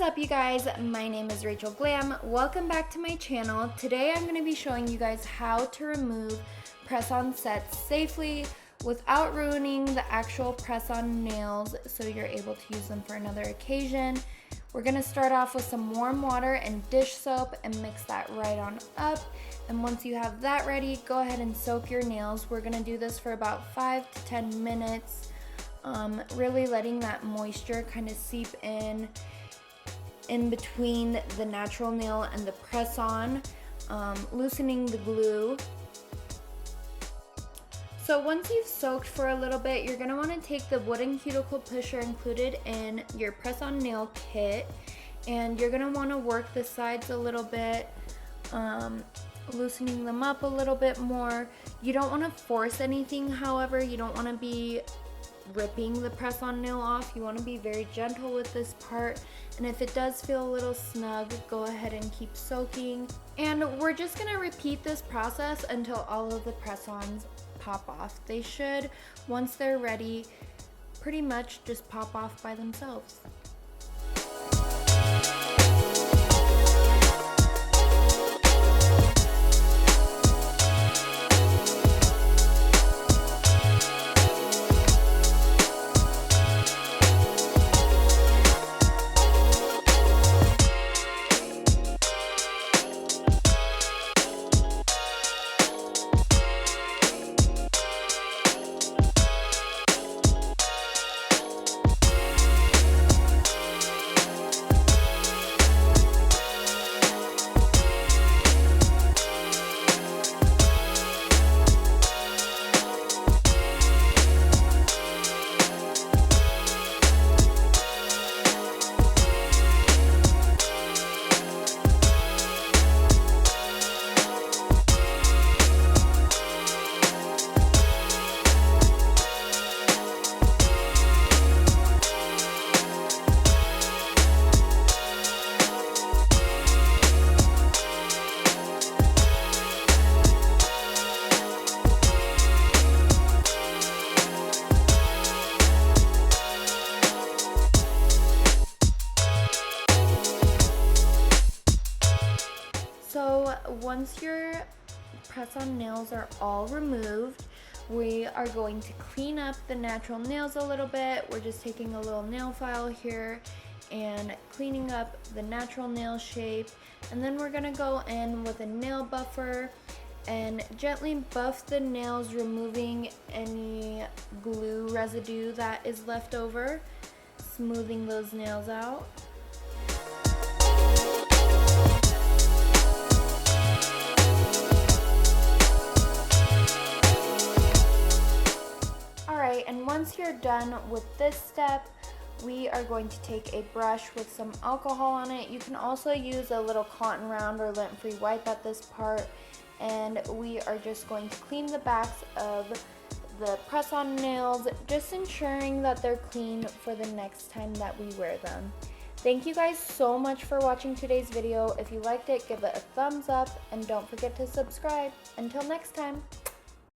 up, you guys? My name is Rachel Glamm. Welcome back to my channel. Today I'm going to be showing you guys how to remove press-on sets safely without ruining the actual press-on nails so you're able to use them for another occasion. We're going to start off with some warm water and dish soap and mix that right on up. And once you have that ready, go ahead and soak your nails. We're going to do this for about 5 to 10 minutes. Really letting that moisture kind of seep in between the natural nail and the press-on, loosening the glue. So once you've soaked for a little bit, you're gonna wanna take the wooden cuticle pusher included in your press-on nail kit, and you're gonna wanna work the sides a little bit, loosening them up a little bit more. You don't wanna force anything, however. You don't wanna be ripping the press-on nail off. You want to be very gentle with this part, and if it does feel a little snug, go ahead and keep soaking. And we're just going to repeat this process until all of the press-ons pop off. They should, once they're ready, pretty much just pop off by themselves. So once your press-on nails are all removed, we are going to clean up the natural nails a little bit. We're just taking a little nail file here and cleaning up the natural nail shape. And then we're gonna go in with a nail buffer and gently buff the nails, removing any glue residue that is left over, smoothing those nails out. And once you're done with this step, we are going to take a brush with some alcohol on it. You can also use a little cotton round or lint-free wipe at this part, and we are just going to clean the backs of the press-on nails, just ensuring that they're clean for the next time that we wear them. Thank you guys so much for watching today's video. If you liked it, give it a thumbs up and don't forget to subscribe. Until next time.